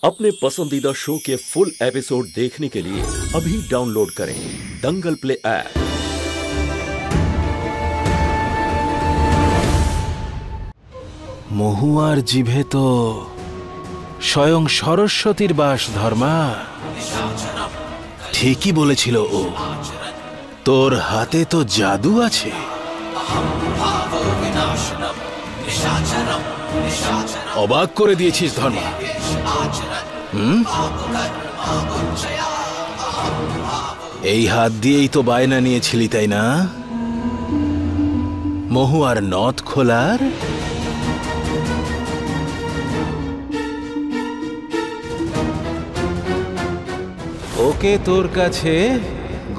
अपने पसंदीदा शो के फुल एपिसोड देखने के लिए अभी डाउनलोड करें दंगल प्ले ऐप। মহুয়ার জিভে তো স্বয়ং সরস্বতীর বাস ধর্মা। ঠিকই বলেছিল ও, তোর হাতে তো জাদু আছে। অবাক করে দিয়েছিস ধর্মা। এই হাত দিয়েই তো বায়না নিয়েছিলি তাই না, মহুয়ার নথ খোলার? ওকে তোর কাছে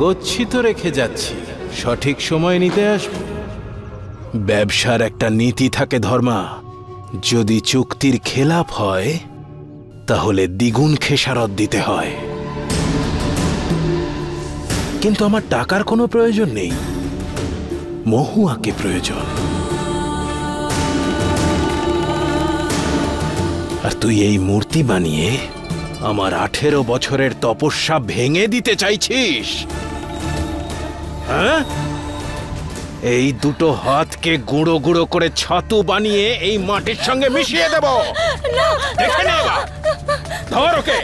গচ্ছিত রেখে যাচ্ছি, সঠিক সময় নিতে আসব। ব্যবসার একটা নীতি থাকে ধর্মা, যদি চুক্তির খেলাপ হয় তাহলে দ্বিগুণ খেসারত দিতে হয়। কিন্তু আমার টাকার কোনো প্রয়োজন নেই, মহুয়াকে প্রয়োজন। আর তুই এই মূর্তি বানিয়ে আমার 18 বছরের তপস্যা ভেঙে দিতে চাইছিস? হ্যাঁ, এই দুটো হাতকে গুঁড়ো গুঁড়ো করে ছাতু বানিয়ে এই মাটির সঙ্গে মিশিয়ে দেব। দেখে নে এবার, ধর ওকে।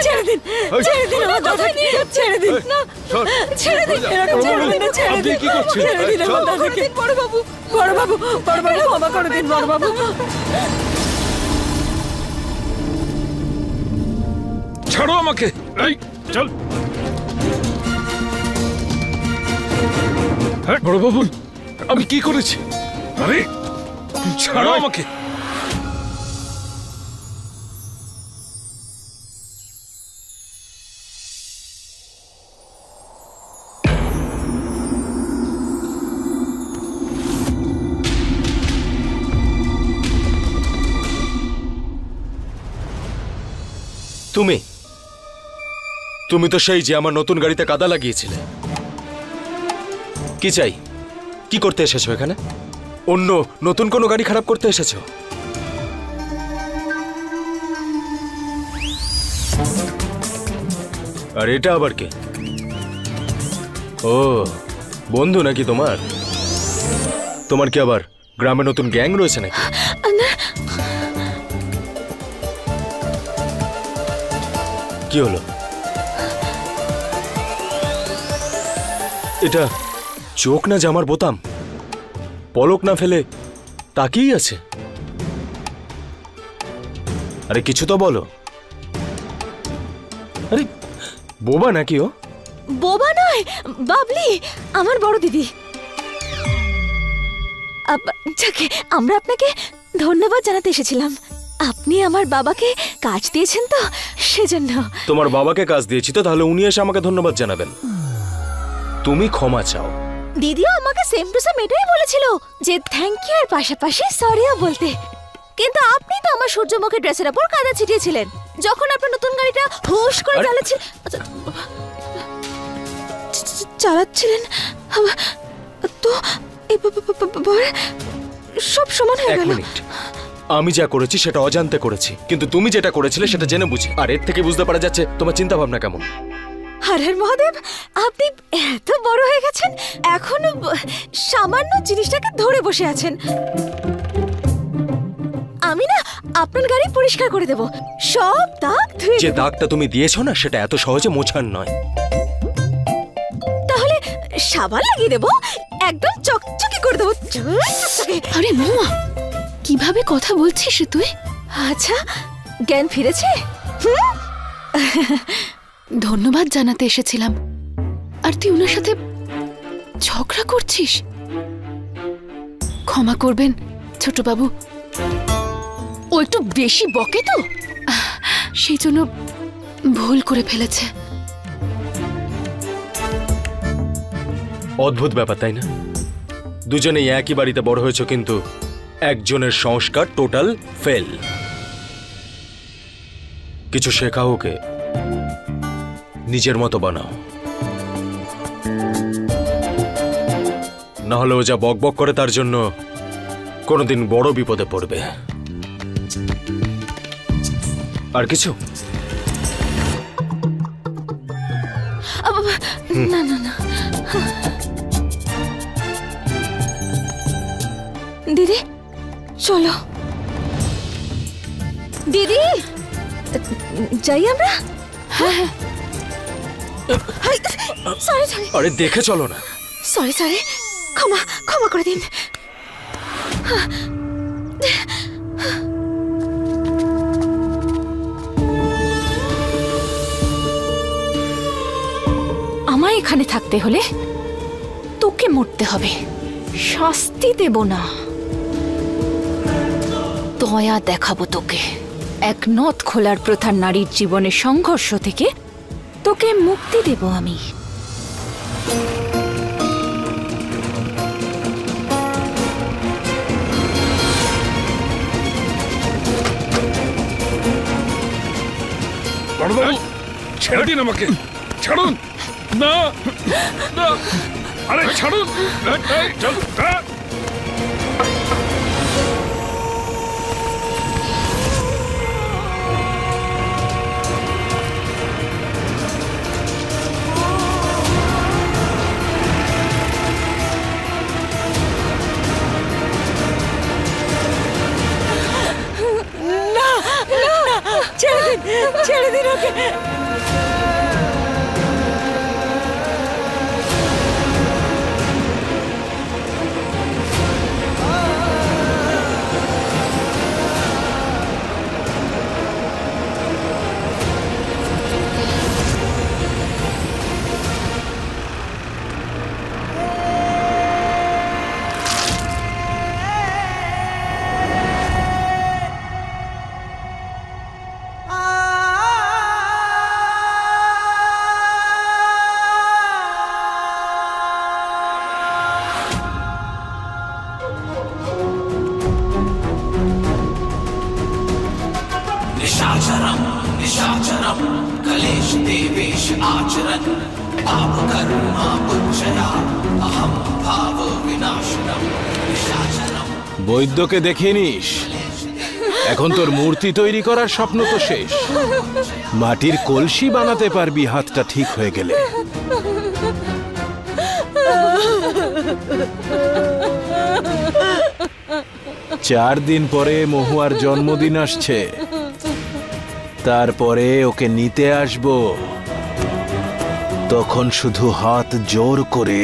ছেড়ে দিন, ছেড়ে দিন আমার দাদাকে, ছেড়ে দিন, ছেড়ে দিন, ছেড়ে দিন, কি করছেন? ছেড়ে দিন আমার দাদাকে। বড় বাবু, বড় বাবু, বড় বাবু, ক্ষমা করে দিন বড় বাবু। ছাড়ো আমাকে, এই চল। হ্যাঁ বড় বাবু, আমি কি করেছি? আরে ছাড়ো আমাকে। তুমি তো সেই যে আমার নতুন গাড়িতে কাদা লাগিয়েছিলে। কি চাই? কি করতে এসেছো এখানে? অন্য নতুন কোনো গাড়ি খারাপ করতে এসেছো? আর এটা আবার কে? ও বন্ধু নাকি তোমার? তোমার কি আবার গ্রামে নতুন গ্যাং রয়েছে নাকি? কি হলো? এটা চোখ না জামার বোতাম, পলক না ফেলে তাকিয়েই আছে। আরে কিছু তো বলো। আরে বোবা নাকি ও? বোবা নয়, বাবলি, আমার বড় দিদি। যাকে আমরা আপনাকে ধন্যবাদ জানাতে এসেছিলাম। আপনি আমার বাবাকে কাজ দিয়েছেন তো, সেজন্য। তোমার বাবাকে কাজ দিয়েছি তো, তাহলে উনি এসে আমাকে ধন্যবাদ জানাবেন। তুমি ক্ষমা চাও। দিদিও আমাকে সেম টু সেম এটাই বলেছিল যে থ্যাংক ইউ এর পাশাপাশি সরিও বলতে। কিন্তু আপনি তো আমার সূর্যমুখী ড্রেসের উপর কাদা ছিটিয়েছিলেন যখন আপনার নতুন গাড়িটা হুশ করে চালাচ্ছিলেন। তো সব সমান হয়ে গেল। আমি যা করেছি সেটা অজান্তে করেছি, কিন্তু তুমি যেটা করেছিলে সেটা জেনে বুঝে। আর এর থেকে বুঝতে পারা যাচ্ছে তোমার চিন্তা ভাবনা কেমন। হর হর মহাদেব, আপনি এত বড় হয়ে গেছেন, এখনো সামান্য জিনিসটাকে ধরে বসে আছেন। আমি না আপনার গাড়ি পরিষ্কার করে দেব, সব দাগ ধুয়ে। যে দাগটা তুমি দিয়েছো না, সেটা এত সহজে মোছার নয়। তাহলে সাবান লাগিয়ে দেব, একদম চকচকে করে দেব। আরে মা, কিভাবে কথা বলছিস তুই? আচ্ছা, জ্ঞান ফিরেছে? ধন্যবাদ জানাতে এসেছিলাম, আর তুই ওনার সাথে ঝগড়া করছিস। ক্ষমা করবেন ছোট বাবু, ও একটু বেশি বকে তো, সেই জন্য ভুল করে ফেলেছে। অদ্ভুত ব্যাপার তাই না? দুজনেই একই বাড়িতে বড় হয়েছে, কিন্তু একজনের সংস্কার টোটাল ফেল। কিছু শেখাও ওকে, নিজের মতো বানাও, না হলে ও যা বকবক করে তার জন্য কোনোদিন বড় বিপদে পড়বে। আর কিছু? না না না দিদি চলো দিদি যাই আমরা। হ্যাঁ সরি সরি আরে দেখে চলো না। সরি সরি ক্ষমা ক্ষমা করে দিন। আমায় এখানে থাকতে হলে তোকে মরতে হবে, শাস্তি দেব না, দয়া দেখাবো তোকে। এক নথ খোলার প্রধান নারীর জীবনের সংঘর্ষ থেকে তোকে মুক্তি দেব আমি। বড়বাবু ছেড়ে দিন আমাকে, ছাড়ুন না না, আরে ছাড়ুন। এই, চল, ছেড়ে দিন ওকে। निशाचरम निशाचरम कलेश देवेश आचरन पाप कर्मा पुच्छया अहम भाव विनाशनम निशाचरम। বৈদ্যকে দেখে নিস, এখন তোর মূর্তি তৈরি করার স্বপ্ন তো শেষ। মাটির কলসি বানাতে পারবি হাতটা ঠিক হয়ে গেলে। 4 দিন পরে মহুয়ার জন্মদিন আসছে, তারপরে ওকে নিতে আসবো। তখন শুধু হাত জোর করে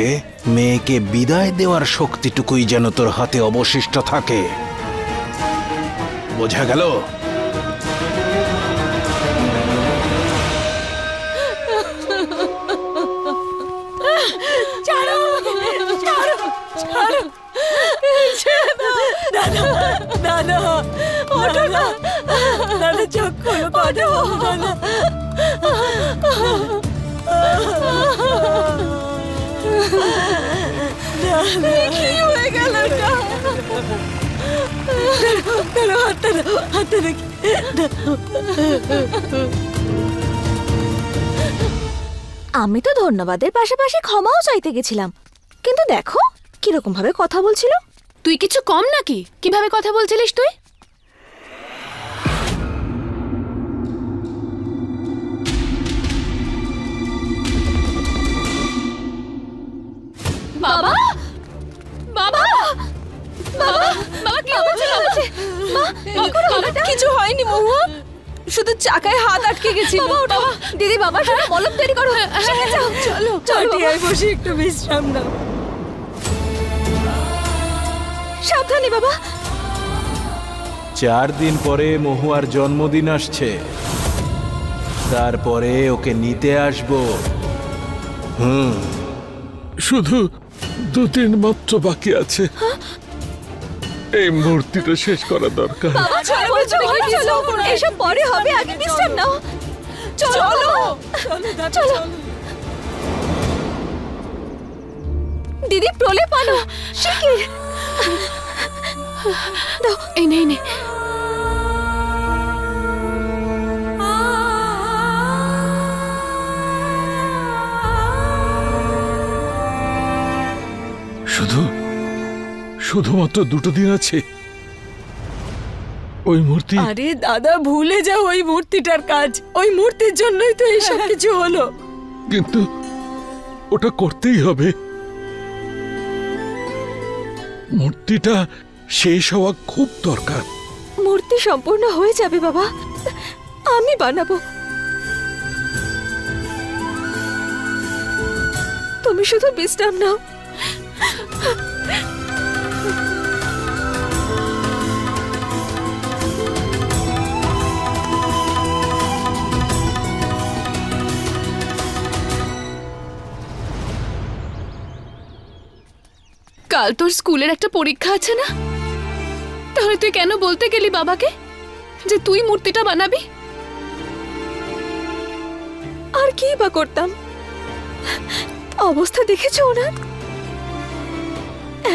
মেয়েকে বিদায় দেওয়ার শক্তিটুকুই যেন তোর হাতে অবশিষ্ট থাকে, বোঝা গেল? দাদা ওঠো না, দাদা চোখ খোলো, কথা বলো দাদা। কি হয়ে গেল? হাতটা দেখি। আমি তো ধন্যবাদের পাশাপাশি ক্ষমাও চাইতে গেছিলাম, কিন্তু দেখো কিরকম ভাবে কথা বলছিল। তুই কিছু কম নাকি? কিভাবে কথা বলছিলিস তুই? বাবা বাবা বাবা বাবা কি হয়েছে? কিছু হয়নি মহুয়া, শুধু চাকায় হাত আটকে গেছিল। দিদি বাবা শুধু মলম তৈরি করো। চলো চলো বসে একটু বিশ্রাম নাও। সাবধানে বাবা। 4 দিন পরে মহুয়ার জন্মদিন আসছে, তারপরে ওকে নিতে আসবো। শুধু 2 দিন মাত্র বাকি আছে, এই মূর্তিটা শেষ করা দরকার। এসব পরে হবে, আগে বিশ্রাম নাও। চলো চলো। দিদি প্রলেপ আনো শিগগির। এই নে নে। শুধুমাত্র 2 দিন আছে, ওই মূর্তি। আরে দাদা, ভুলে যাও ওই মূর্তিটার কাজ। ওই মূর্তির জন্যই তো এইসব কিছু হলো। কিন্তু ওটা করতেই হবে। মূর্তিটা শেষ হওয়া খুব দরকার। মূর্তি সম্পূর্ণ হয়ে যাবে বাবা, আমি বানাবো। তুমি শুধু বিশ্রাম নাও। কাল তোর স্কুলের একটা পরীক্ষা আছে না? তাহলে তুই কেন বলতে গেলি বাবাকে যে তুই মূর্তিটা বানাবি? আর কি বা করতাম? অবস্থা দেখেছো ওনার?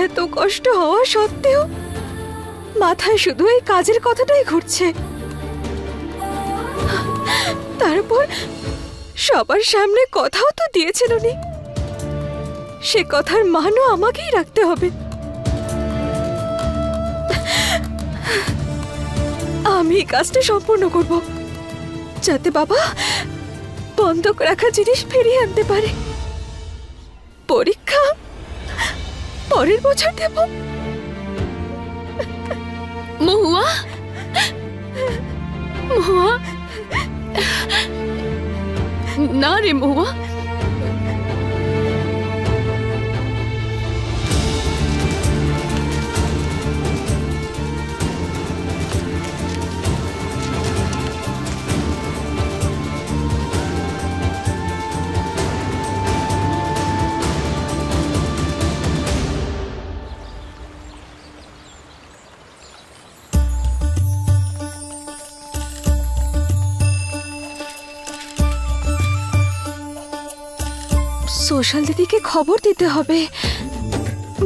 এত কষ্ট হওয়া সত্ত্বেও মাথায় শুধু এই কাজের কথাটাই ঘুরছে। তারপর সবার সামনে কথাও তো দিয়েছেন উনি, সে কথার মানও আমাকেই রাখতে হবে। আমি এই কাজটা সম্পূর্ণ করব, যাতে বাবা বন্ধক রাখা জিনিস ফিরিয়ে আনতে পারে। পরীক্ষা পরের বছর দেব। মহুয়া, মহুয়া, না রে মহুয়া, সোশ্যাল দিদিকে খবর দিতে হবে।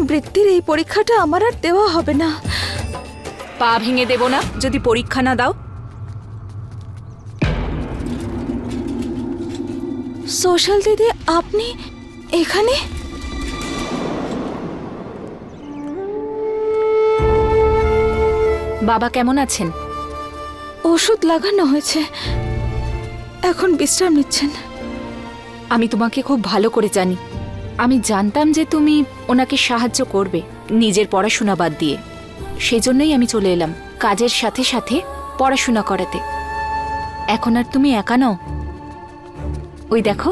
বৃত্তির এই পরীক্ষাটা আমার আর দেওয়া হবে না। পা ভেঙে দেব না যদি পরীক্ষা না দাও। সোশ্যাল দিদি, আপনি এখানে? বাবা কেমন আছেন? ওষুধ লাগানো হয়েছে, এখন বিশ্রাম নিচ্ছেন। আমি তোমাকে খুব ভালো করে জানি। আমি জানতাম যে তুমি ওনাকে সাহায্য করবে নিজের পড়াশোনা বাদ দিয়ে। সেই জন্যই আমি চলে এলাম কাজের সাথে সাথে পড়াশোনা করাতে। এখন আর তুমি একা নও। ওই দেখো,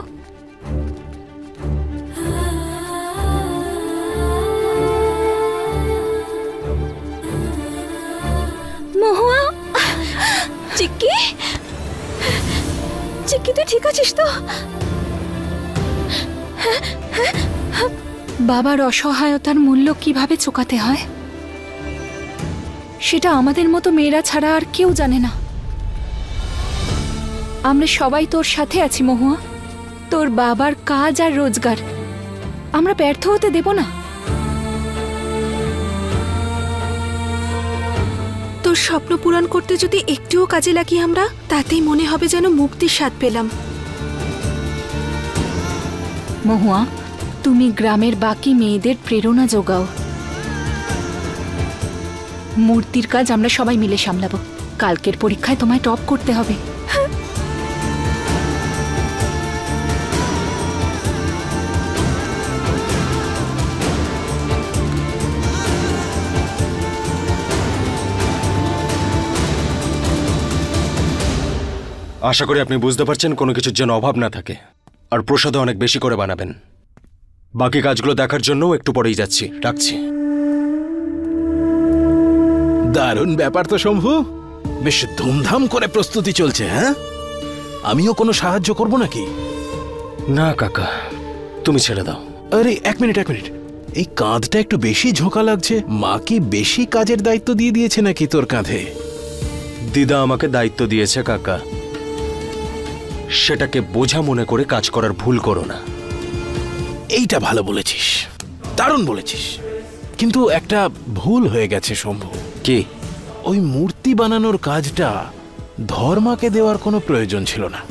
মহুয়া, চিক্কি, চিক্কি তুই ঠিক আছিস তো? বাবার অসহায়তার মূল্য কিভাবে চোকাতে হয় সেটা আমাদের মতো মেয়েরা ছাড়া আর কেউ জানে না। আমরা সবাই তোর সাথে আছি মহুয়া। তোর বাবার কাজ আর রোজগার আমরা ব্যর্থ হতে দেব না। তোর স্বপ্ন পূরণ করতে যদি একটুও কাজে লাগি আমরা, তাতেই মনে হবে যেন মুক্তির স্বাদ পেলাম। মহুয়া, তুমি গ্রামের বাকি মেয়েদের প্রেরণা যোগাও। মূর্তির কাজ আমরা সবাই মিলে সামলাবো। কালকের পরীক্ষায় তোমায় টপ করতে হবে। আশা করি আপনি বুঝতে পারছেন কোনো কিছুর যেন অভাব না থাকে। আর প্রসাদও অনেক বেশি করে বানাবেন। বাকি কাজগুলো দেখার জন্য একটু পরেই যাচ্ছি, রাখছি। দারুণ ব্যাপার তো শম্ভু, বেশ ধুমধাম করে প্রস্তুতি চলছে। হ্যাঁ, আমিও কোনো সাহায্য করব নাকি? না কাকা, তুমি ছেড়ে দাও। আরে এক মিনিট, এই কাঁধটা একটু বেশি ঝোঁকা লাগছে। মা কি বেশি কাজের দায়িত্ব দিয়ে দিয়েছে নাকি তোর কাঁধে? দিদা আমাকে দায়িত্ব দিয়েছে কাকা, সেটাকে বোঝা মনে করে কাজ করার ভুল করো না। এইটা ভালো বলেছিস, দারুণ বলেছিস। কিন্তু একটা ভুল হয়ে গেছে শম্ভু। কি? ওই মূর্তি বানানোর কাজটা ধর্মাকে দেওয়ার কোনো প্রয়োজন ছিল না।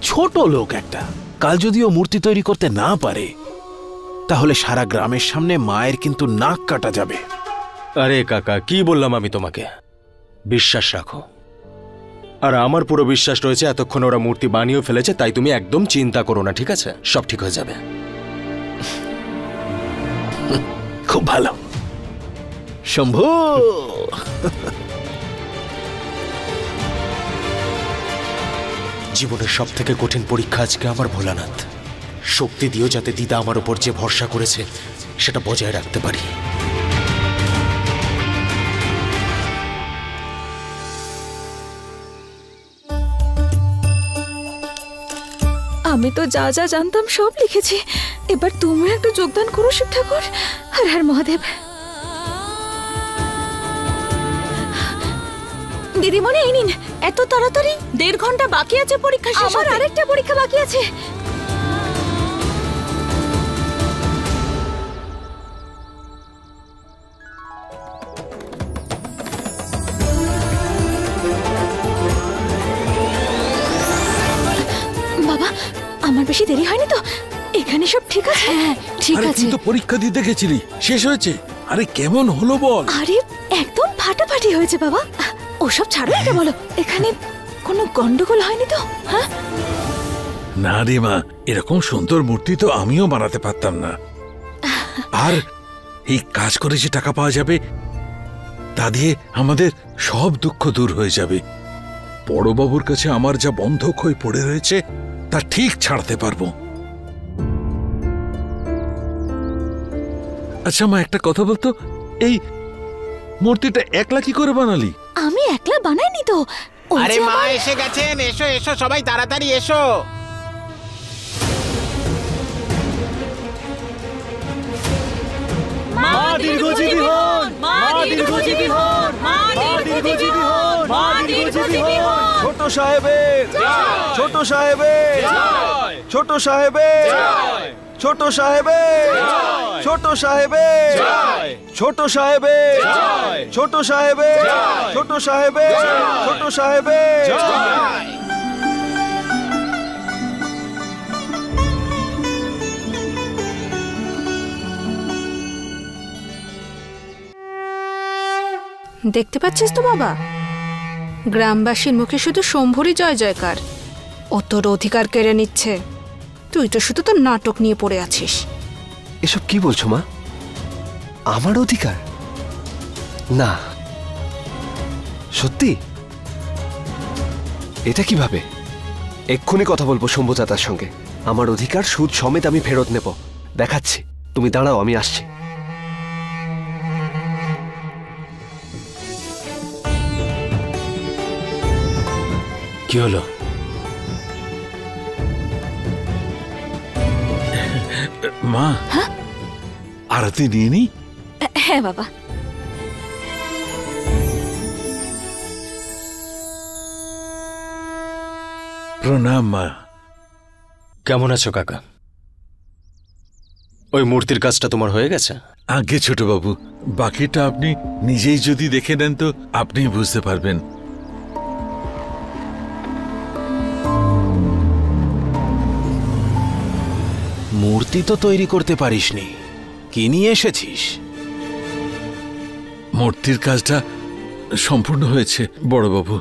ছোট লোক একটা, কাল যদি ও মূর্তি তৈরি করতে না পারে তাহলে সারা গ্রামের সামনে মায়ের কিন্তু নাক কাটা যাবে। আরে কাকা, কি বললাম আমি তোমাকে? বিশ্বাস রাখো। আর আমার পুরো বিশ্বাস রয়েছে এতক্ষণ ওরা মূর্তি বানিয়েও ফেলেছে, তাই তুমি একদম চিন্তা করো না, ঠিক আছে? সব ঠিক হয়ে যাবে। খুব ভালো। শম্ভু, জীবনের সব থেকে কঠিন পরীক্ষা আজকে আমার ভোলানাথ। শক্তি দিও যাতে দিদা আমার উপর যে ভরসা করেছে সেটা বজায় রাখতে পারি। আমি তো যা যা জানতাম সব লিখেছি, এবার তুমি একটু যোগদান করো শিব ঠাকুর। হর হর মহাদেব। দিদিমণি এই নিন। এত তাড়াতাড়ি? 1.5 ঘন্টা বাকি আছে পরীক্ষা শেষ হতে। আমার আরেকটা পরীক্ষা বাকি আছে। বাবা, আমার বেশি দেরি হয়নি তো? এখানে সব ঠিক আছে? হ্যাঁ ঠিক আছে। তুই তো পরীক্ষা দিতে গেছিলি, শেষ হয়েছে? আরে কেমন হলো বল? আরে একদম ফাটাফাটি হয়েছে বাবা। ওসব ছাড়ো, এটা বলো এখানে কোনো গন্ডগোল হয়নি তো? হ্যাঁ না রে মা, এরকম সুন্দর মূর্তি তো আমিও বানাতে পারতাম না। আর এই কাজ করে যে টাকা পাওয়া যাবে তা দিয়ে আমাদের সব দুঃখ দূর হয়ে যাবে। বড়বাবুর কাছে আমার যা বন্ধক হয়ে পড়ে রয়েছে তা ঠিক ছাড়তে পারবো। আচ্ছা মা, একটা কথা বলতো, এই মূর্তিটা একলা কি করে বানালি? আমি একলা বানাইনি তো। আরে মা এসে গেছেন, এসো এসো সবাই তাড়াতাড়ি এসো। মা দীর্ঘজীবী হন, মা দীর্ঘজীবী হন, মা দীর্ঘজীবী হন, মা দীর্ঘজীবী হন। ছোট সাহেবের জয়, ছোট সাহেবের জয়, ছোট সাহেবের জয়, ছোট সাহেবের জয়, ছোট সাহেবের জয়, ছোট সাহেবের জয়, ছোট সাহেবের জয়, ছোট সাহেবের জয়, ছোট সাহেবের জয়। দেখতে পাচ্ছিস তো বাবা, গ্রামবাসীর মুখে শুধু শম্ভুরই জয় জয়কার। ও তোর অধিকার কেড়ে নিচ্ছে, তুই তো শুধু তোর নাটক নিয়ে পড়ে আছিস। এসব কি বলছো মা? আমার অধিকার? না, সত্যি? এটা কিভাবে? এক্ষুনি কথা বলবো শম্ভু চাচার সঙ্গে। আমার অধিকার সুদ সমেত আমি ফেরত নেব। দেখাচ্ছি, তুমি দাঁড়াও, আমি আসছি। কি হলো? মা, আরতি নিয়ে নি? হ্যাঁ বাবা। প্রণাম মা। কেমন আছো কাকা? ওই মূর্তির কাজটা তোমার হয়ে গেছে? আগে ছোট বাবু, বাকিটা আপনি নিজেই যদি দেখে নেন তো আপনি বুঝতে পারবেন। মূর্তি তো তৈরি করতে পারিসনি, কি নিয়ে এসেছিস? মূর্তির কাজটা সম্পূর্ণ হয়েছে বড়বাবু।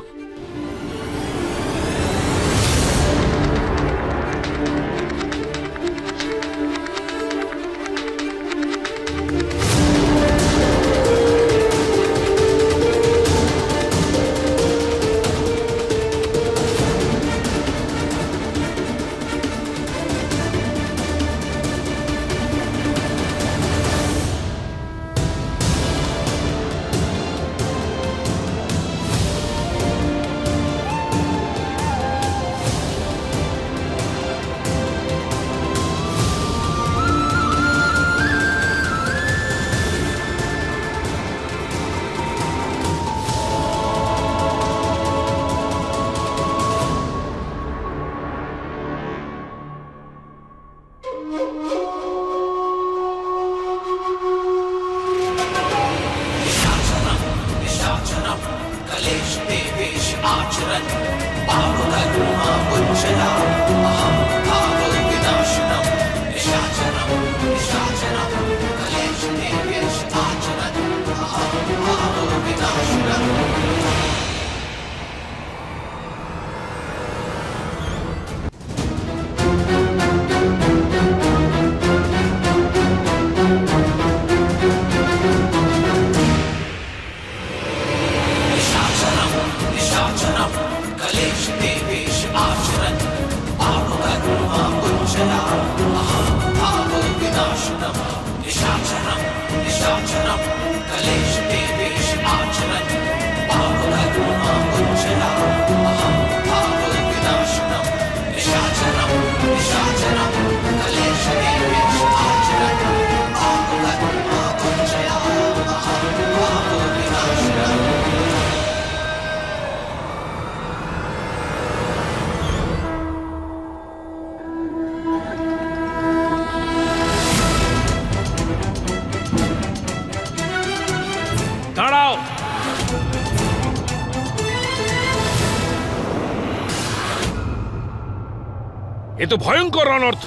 এ তো ভয়ঙ্কর অনর্থ।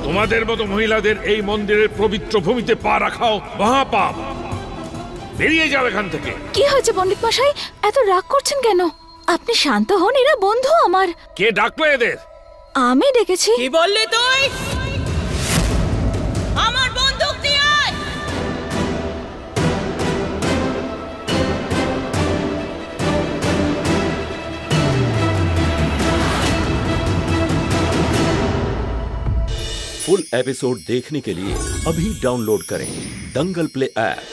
তোমাদের মতো মহিলাদের এই মন্দিরের পবিত্র ভূমিতে পা রাখাও মহাপাপ। বেরিয়ে যাও এখান থেকে। কি হয়েছে পণ্ডিত মশাই, এত রাগ করছেন কেন? আপনি শান্ত হন, এরা বন্ধু আমার। কে ডাকলো এদের? আমি ডেকেছি। কি বললি তুই? আমার বন্দুক নিয়ে আয়। फुल एपिसोड देखने के लिए अभी डाउनलोड करें दंगल प्ले ऐप।